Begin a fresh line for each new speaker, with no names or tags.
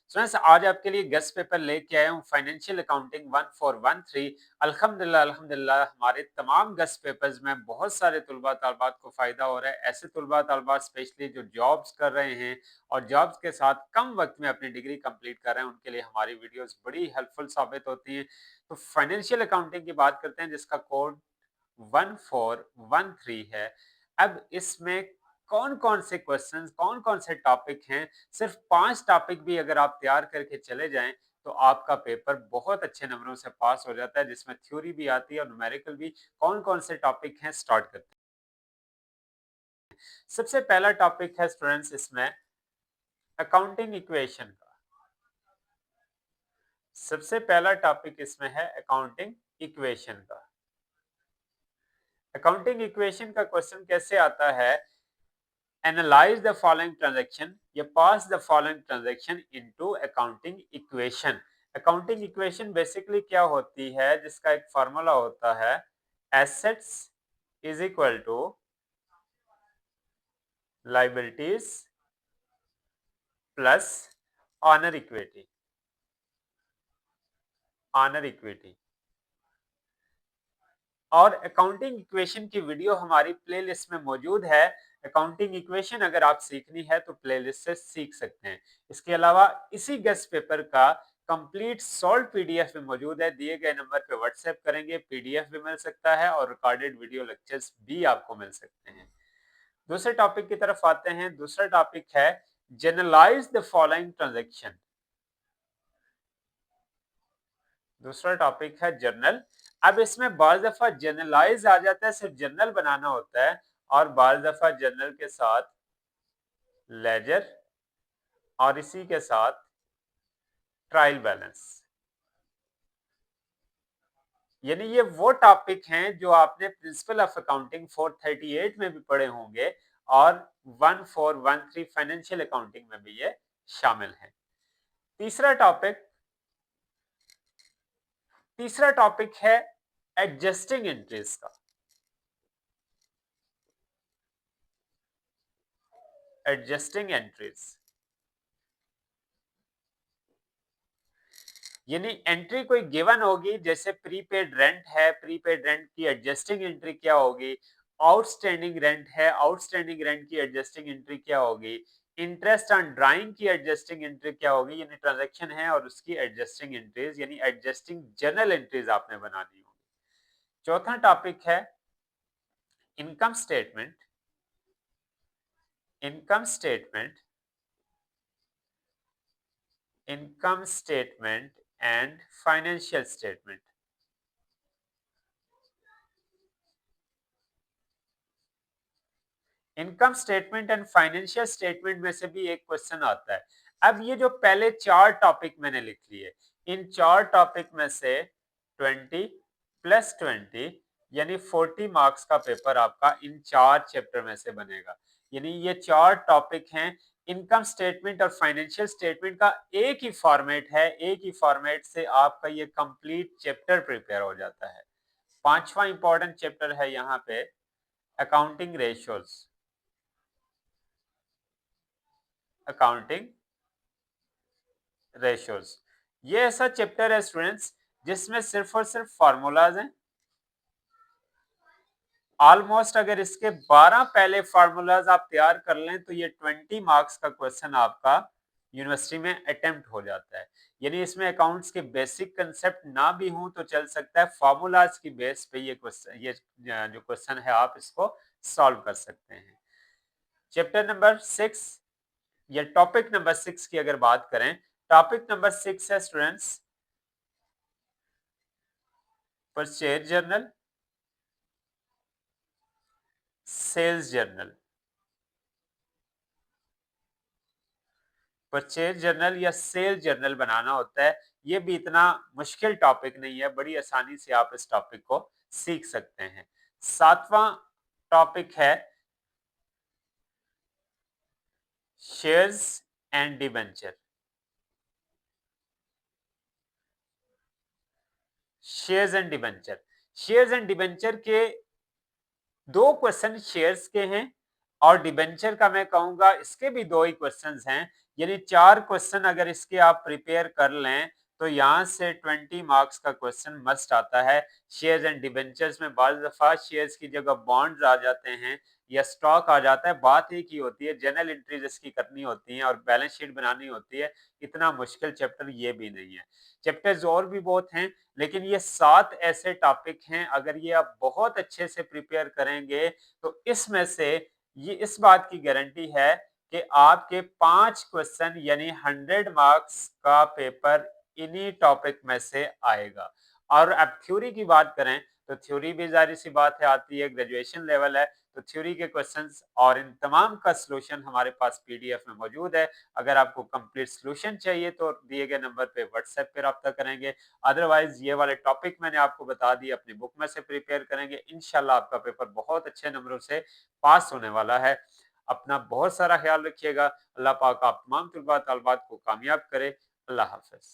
Students आज आपके लिए गेस्ट पेपर लेके आया हूँ फाइनेंशियल अकाउंटिंग 1413। अल्हम्दुलिल्लाह अल्हम्दुलिल्लाह हमारे तमाम गेस्ट पेपर्स में बहुत सारे तुलबा तालबात को फ़ायदा हो रहा है। ऐसे तुलबा तालबात स्पेशली जो जॉब्स कर रहे हैं और जॉब्स के साथ कम वक्त में अपनी डिग्री कंप्लीट कर रहे हैं, उनके लिए हमारी वीडियोस बड़ी हेल्पफुल साबित होती हैं। तो फाइनेंशियल अकाउंटिंग की बात करते हैं जिसका कोड 1413 है। अब इसमें कौन-कौन से क्वेश्चंस, कौन-कौन से टॉपिक हैं, सिर्फ 5 टॉपिक भी अगर आप तैयार करके चले जाएँ, तो आपका पेपर बहुत अच्छे नंबरों से पास हो जाता है, जिसमें थ्योरी भी आती है और न्यूमेरिकल भी। कौन-कौन से टॉपिक हैं, स्टार्ट करते हैं। सबसे पहला टॉपिक है स्टूडेंट्स इसमें अकाउंटिंग इक्वेशन का। सबसे पहला टॉपिक इसमें है अकाउंटिंग इक्वेशन का। अकाउंटिंग इक्वेशन का क्वेश्चन कैसे आता है? Analyze the following transaction या pass the following transaction into accounting equation। accounting equation basically क्या होती है, जिसका एक फार्मूला होता है assets is equal to liabilities plus honor equity। honor equity और अकाउंटिंग इक्वेशन की वीडियो हमारी प्लेलिस्ट में मौजूद है। अकाउंटिंग इक्वेशन अगर आप सीखनी है तो प्लेलिस्ट से सीख सकते हैं। इसके अलावा इसी गेस्ट पेपर का कंप्लीट सॉल्व पीडीएफ में मौजूद है। दिए गए नंबर पे व्हाट्सएप करेंगे, पीडीएफ भी मिल सकता है और रिकॉर्डेड वीडियो लेक्चर्स भी आपको मिल सकते हैं। दूसरे टॉपिक की तरफ आते हैं। दूसरा टॉपिक है जनरलाइज द फॉलोइंग ट्रांजेक्शन। दूसरा टॉपिक है जर्नल। अब इसमें बाज दफा जनरलाइज आ जाता है, सिर्फ जर्नल बनाना होता है, और बाज दफा जर्नल के साथ लेजर और इसी के साथ ट्रायल बैलेंस। यानी ये वो टॉपिक हैं जो आपने प्रिंसिपल ऑफ अकाउंटिंग 438 में भी पढ़े होंगे और 1413 फाइनेंशियल अकाउंटिंग में भी ये शामिल है। तीसरा टॉपिक है एडजस्टिंग एंट्रीज का। एडजस्टिंग एंट्रीज यानी एंट्री कोई गिवन होगी, जैसे प्रीपेड रेंट है, प्रीपेड रेंट की एडजस्टिंग एंट्री क्या होगी? आउटस्टैंडिंग रेंट है, आउटस्टैंडिंग रेंट की एडजस्टिंग एंट्री क्या होगी? इंटरेस्ट ऑन ड्राइंग की एडजस्टिंग एंट्री क्या होगी? यानी ट्रांजैक्शन है और उसकी एडजस्टिंग एंट्रीज यानी एडजस्टिंग जर्नल एंट्रीज आपने बनानी होगी। चौथा टॉपिक है income statement. Income statement income statement and financial statement. Income statement and financial statement में से भी एक क्वेश्चन आता है। अब ये जो पहले 4 टॉपिक मैंने लिख लिए, इन 4 टॉपिक में से 20 प्लस 20 यानी 40 मार्क्स का पेपर आपका इन 4 चैप्टर में से बनेगा। यानी ये 4 टॉपिक हैं। इनकम स्टेटमेंट और फाइनेंशियल स्टेटमेंट का एक ही फॉर्मेट है, एक ही फॉर्मेट से आपका ये कंप्लीट चैप्टर प्रिपेयर हो जाता है। पांचवा इंपॉर्टेंट चैप्टर है यहाँ पे अकाउंटिंग रेशियोज। अकाउंटिंग रेशियोज ये ऐसा चैप्टर है स्टूडेंट्स जिसमें सिर्फ और सिर्फ फार्मूलाज हैं। ऑलमोस्ट अगर इसके 12 पहले फार्मूलाज आप तैयार कर लें तो ये 20 मार्क्स का क्वेश्चन आपका यूनिवर्सिटी में अटेम्प्ट हो जाता है। यानी इसमें अकाउंट्स के बेसिक कंसेप्ट ना भी हों तो चल सकता है, फार्मूलाज की बेस पे ये क्वेश्चन, ये जो क्वेश्चन है आप इसको सॉल्व कर सकते हैं। चैप्टर नंबर 6 या टॉपिक नंबर 6 की अगर बात करें, टॉपिक नंबर 6 है students purchase journal, sales journal. Purchase journal या सेल जर्नल बनाना होता है। ये भी इतना मुश्किल टॉपिक नहीं है, बड़ी आसानी से आप इस टॉपिक को सीख सकते हैं। 7वां टॉपिक है shares and debenture. Shares and debenture, shares and debenture के 2 क्वेश्चन शेयर्स के हैं और डिबेंचर का मैं कहूंगा इसके भी 2 ही क्वेश्चंस हैं, यानी 4 क्वेश्चन अगर इसके आप प्रिपेयर कर लें तो यहाँ से 20 मार्क्स का क्वेश्चन मस्ट आता है। शेयर्स एंड डिबेंचर्स में बाज़ दफा शेयर्स की जगह बॉन्ड्स आ जाते हैं या स्टॉक आ जाता है, बात एक ही होती है, जर्नल एंट्रीज इसकी करनी होती हैं और बैलेंस शीट बनानी होती है। इतना मुश्किल चैप्टर ये भी नहीं है। चैप्टर्स और भी बहुत हैं, लेकिन ये 7 ऐसे टॉपिक हैं, अगर ये आप बहुत अच्छे से प्रिपेयर करेंगे तो इसमें से ये इस बात की गारंटी है कि आपके 5 क्वेश्चन यानी 100 मार्क्स का पेपर इन्हीं टॉपिक में से आएगा। और अब थ्योरी की बात करें तो थ्योरी भी जाहिर सी बात है आती है, ग्रेजुएशन लेवल है, तो थ्योरी के क्वेश्चंस और इन तमाम का सॉल्यूशन हमारे पास पीडीएफ में मौजूद है। अगर आपको कंप्लीट सॉल्यूशन चाहिए तो दिए गए नंबर पे व्हाट्सएप पे राब्ता करेंगे। अदरवाइज ये वाले टॉपिक मैंने आपको बता दिए, अपनी बुक में से प्रिपेयर करेंगे, इंशाल्लाह आपका पेपर बहुत अच्छे नंबरों से पास होने वाला है। अपना बहुत सारा ख्याल रखिएगा। अल्लाह पाक आप तमाम तुलबा तालिबात को कामयाब करे। अल्लाह हाफ़िज़।